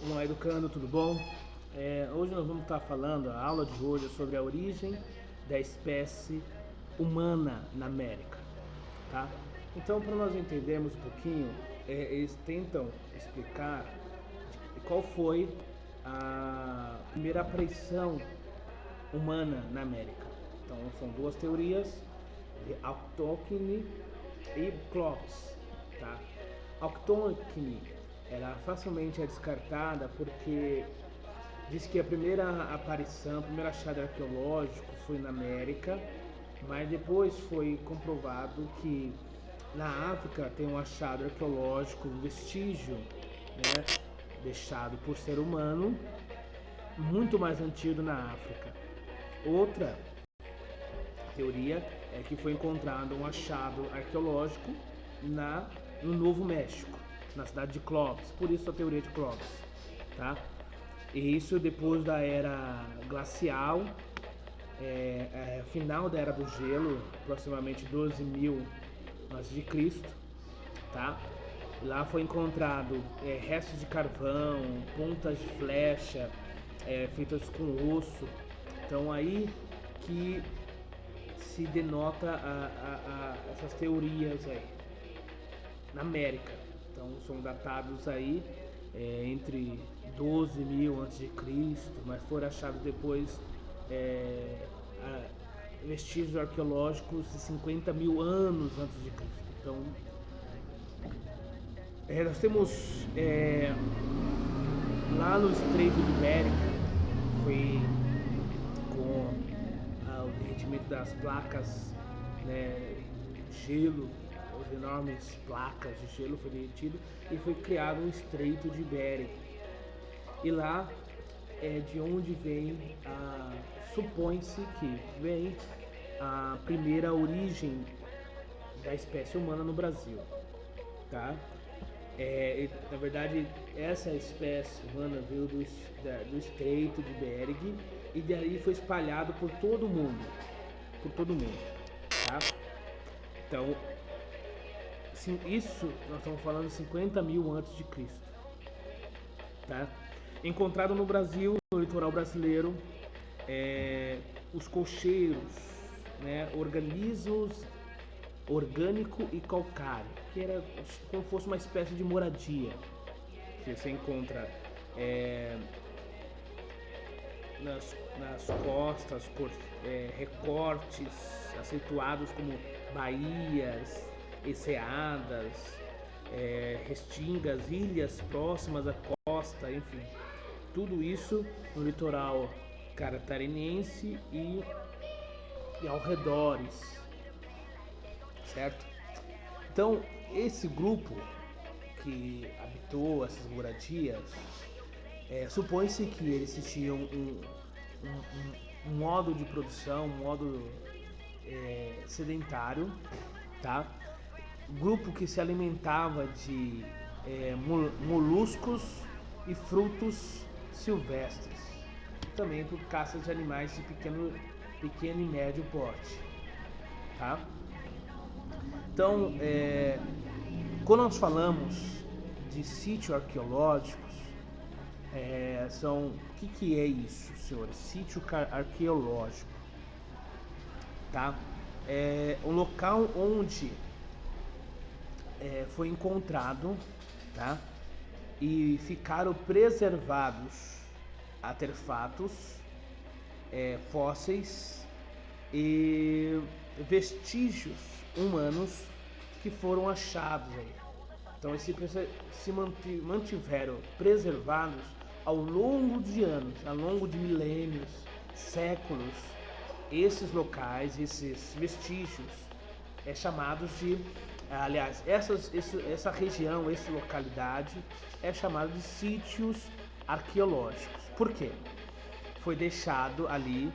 Olá, educando, tudo bom? Hoje nós vamos estar falando, a aula de hoje é sobre a origem da espécie humana na América, tá? Então, para nós entendermos um pouquinho, eles tentam explicar qual foi a primeira aparição humana na América. Então, são duas teorias, de Autóctone e Clovis, tá? Autóctone ela facilmente é descartada porque diz que a primeira aparição, o primeiro achado arqueológico foi na América, mas depois foi comprovado que na África tem um achado arqueológico, um vestígio, né, deixado por ser humano, muito mais antigo na África. Outra teoria é que foi encontrado um achado arqueológico no Novo México, na cidade de Clovis, por isso a teoria de Clovis, tá? E isso depois da era glacial, final da era do gelo, aproximadamente 12.000 a.C., tá? Lá foi encontrado restos de carvão, pontas de flecha feitas com osso. Então aí que se denota essas teorias aí na América. Então são datados aí entre 12.000 a.C., mas foram achados depois vestígios arqueológicos de 50.000 anos antes de Cristo. Então nós temos lá no Estreito de Bering, foi com o derretimento das placas, né, gelo, as enormes placas de gelo foi derretido e foi criado um Estreito de Bering. E lá é de onde vem supõe-se que vem a primeira origem da espécie humana no Brasil, tá? Na verdade, essa espécie humana veio do Estreito de Bering e daí foi espalhado por todo mundo, tá? Então, isso nós estamos falando de 50.000 antes de Cristo, tá? Encontrado no Brasil, no litoral brasileiro, os colcheiros, né, organismos orgânico e calcário, que era como se fosse uma espécie de moradia que você encontra nas costas, recortes acentuados como baías, enseadas, restingas, ilhas próximas à costa, enfim, tudo isso no litoral catarinense e arredores, certo? Então, esse grupo que habitou essas moradias, supõe-se que eles tinham um modo de produção, um modo sedentário, tá? Grupo que se alimentava de moluscos e frutos silvestres, também por caça de animais de pequeno e médio porte, tá? Então, quando nós falamos de sítios arqueológicos, o que é isso, senhores? Sítio arqueológico, tá? É um local onde foi encontrado, tá? E ficaram preservados artefatos, fósseis e vestígios humanos que foram achados aí. Então eles se mantiveram preservados ao longo de anos, ao longo de milênios, séculos. Esses locais, esses vestígios, chamados de, aliás, essa região, essa localidade é chamada de sítios arqueológicos. Por quê? Foi deixado ali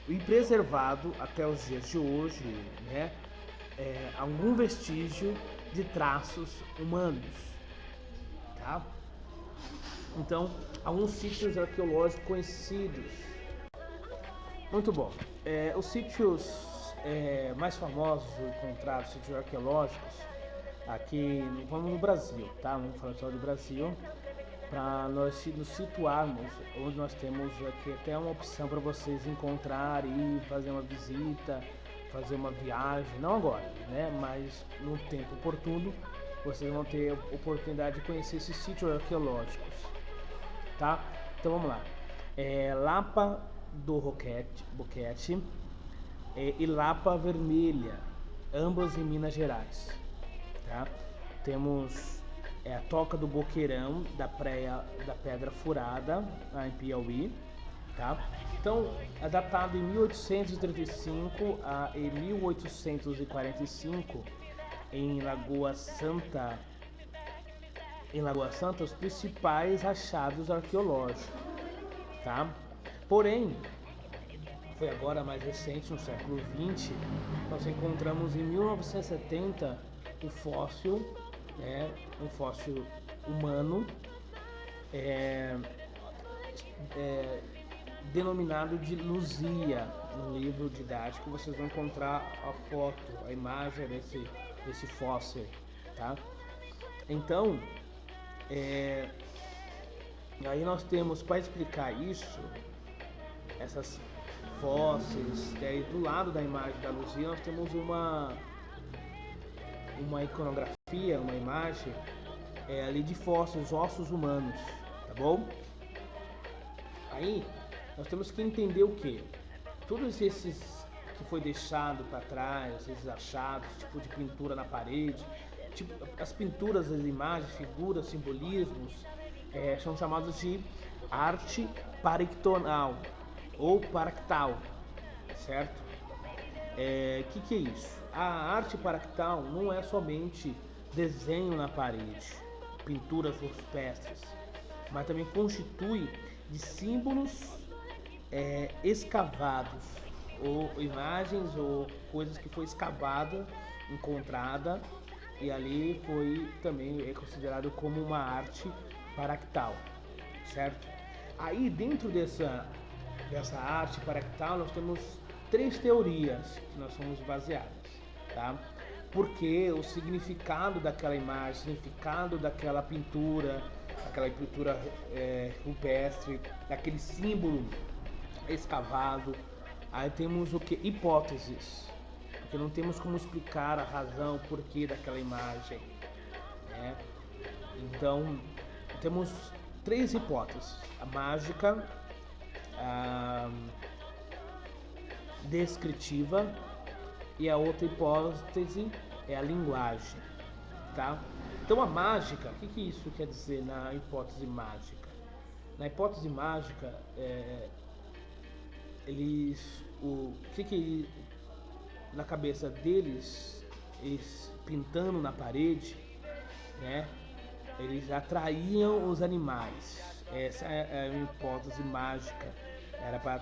e preservado até os dias de hoje, né, algum vestígio de traços humanos, tá? Então, alguns sítios arqueológicos conhecidos. Muito bom. Os sítios mais famosos encontrados, sítios arqueológicos, aqui vamos no Brasil, tá? Vamos falar só do Brasil. para nós nos situarmos, onde nós temos aqui até uma opção para vocês encontrar e fazer uma visita, fazer uma viagem, não agora, né? Mas no tempo oportuno, vocês vão ter a oportunidade de conhecer esses sítios arqueológicos, tá? Então vamos lá. Lapa do Boquete e Lapa Vermelha, ambas em Minas Gerais, tá? Temos a Toca do Boqueirão, da Pedra Furada, lá em Piauí, tá? Então, é datado em 1835 a 1845 em Lagoa Santa, os principais achados arqueológicos, tá? Porém, foi agora mais recente, no século XX, nós encontramos em 1970 o fóssil, um fóssil humano, denominado de Luzia. No livro didático vocês vão encontrar a foto, a imagem desse fóssil, tá? Então, aí nós temos, para explicar isso, essas fósseis, daí do lado da imagem da Luzia nós temos uma iconografia, uma imagem ali de fósseis, ossos humanos, tá bom? Aí nós temos que entender o que? Todos esses que foi deixado para trás, esses achados, tipo de pintura na parede, tipo, as pinturas, as imagens, figuras, simbolismos, são chamados de arte parictonal ou paractal, certo? Que é isso? A arte paractal não é somente desenho na parede, pinturas rupestres, mas também constitui de símbolos escavados, ou imagens ou coisas que foi escavada, encontrada, e ali foi também considerado como uma arte paractal, certo? Aí dentro dessa arte paractal nós temos 3 teorias que nós somos baseadas, tá? Porque o significado daquela imagem, o significado daquela pintura rupestre, daquele símbolo escavado. Aí temos o que? Hipóteses, porque não temos como explicar a razão, o porquê daquela imagem, né? Então temos 3 hipóteses: a mágica, a descritiva e a outra hipótese é a linguagem, tá? Então a mágica, o que isso quer dizer na hipótese mágica? Na hipótese mágica, na cabeça deles, pintando na parede, né? Eles atraíam os animais. Essa é a hipótese mágica. Era para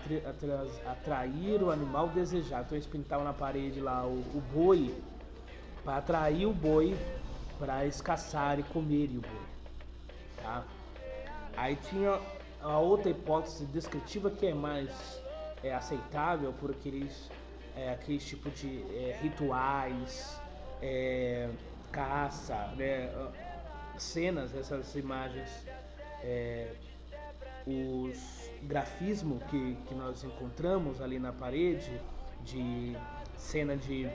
atrair o animal desejado. Então eles pintavam na parede lá o boi, para atrair o boi, para eles caçarem e comerem o boi, tá? Aí tinha a outra hipótese descritiva, que é mais aceitável por aqueles tipo de rituais, caça, né? Cenas, essas imagens, os grafismo que nós encontramos ali na parede, de cena de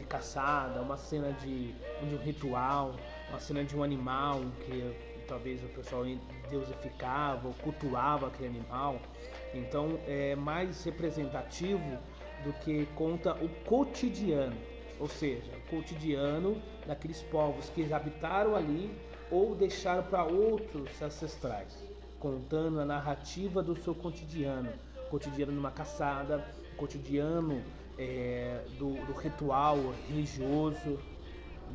caçada, uma cena de um ritual, uma cena de um animal que talvez o pessoal deusificava ou cultuava aquele animal. Então é mais representativo do que conta o cotidiano, ou seja, o cotidiano daqueles povos que habitaram ali ou deixaram para outros ancestrais, contando a narrativa do seu cotidiano numa caçada, cotidiano do ritual religioso,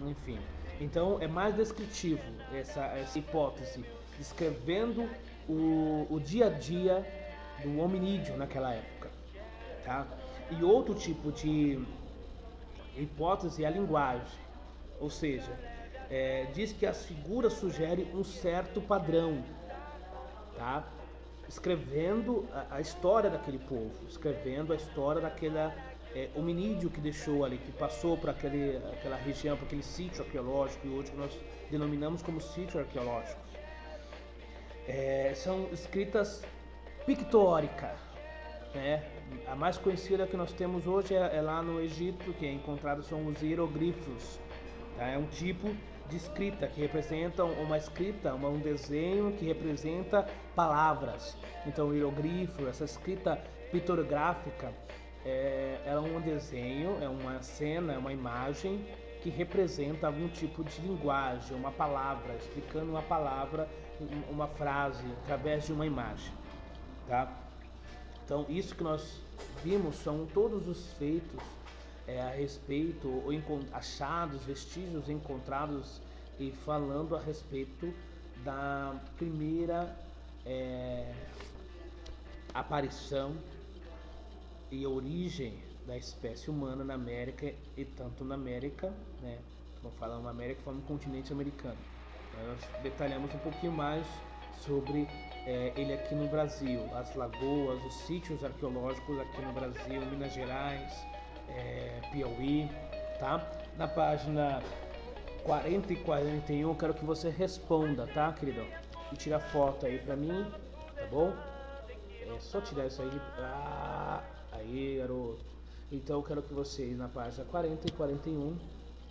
enfim. Então é mais descritivo essa hipótese, descrevendo o dia a dia do hominídeo naquela época, tá? E outro tipo de hipótese é a linguagem, ou seja, diz que as figuras sugerem um certo padrão, tá? Escrevendo a história daquele povo, escrevendo a história daquele hominídeo que deixou ali, que passou por aquela região, por aquele sítio arqueológico, e hoje que nós denominamos como sítio arqueológico. São escritas pictóricas, né? A mais conhecida que nós temos hoje é lá no Egito, que é encontrado são os hieroglifos. Tá? É um tipo de escrita que representa uma escrita, um desenho que representa palavras. Então, o hieroglifo, essa escrita pictográfica, é um desenho, é uma cena, é uma imagem que representa algum tipo de linguagem, uma palavra, explicando uma palavra, uma frase, através de uma imagem. Tá? Então, isso que nós vimos são todos os feitos a respeito, ou achados, vestígios encontrados e falando a respeito da primeira aparição e origem da espécie humana na América, e tanto na América, né? Não falamos na América, falamos no continente americano. Nós detalhamos um pouquinho mais sobre ele aqui no Brasil, as lagoas, os sítios arqueológicos aqui no Brasil, Minas Gerais, Piauí, tá? Na página 40 e 41, eu quero que você responda, tá, queridão? E tira foto aí pra mim, tá bom? É só tirar isso aí. Aí, garoto. Então eu quero que vocês na página 40 e 41,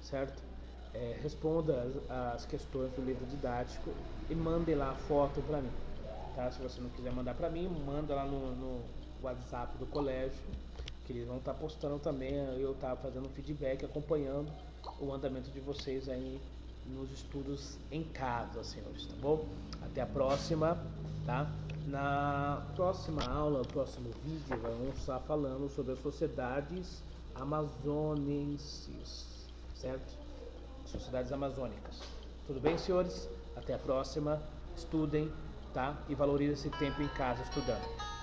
certo? Responda as questões do livro didático e mande lá a foto pra mim, tá? Se você não quiser mandar pra mim, manda lá no WhatsApp do colégio, que eles vão estar postando também. Eu estar fazendo feedback, acompanhando o andamento de vocês aí nos estudos em casa, senhores, tá bom? Até a próxima, tá? Na próxima aula, no próximo vídeo, vamos estar falando sobre as sociedades amazonenses, certo? Sociedades amazônicas. Tudo bem, senhores? Até a próxima. Estudem, tá? E valorizem esse tempo em casa estudando.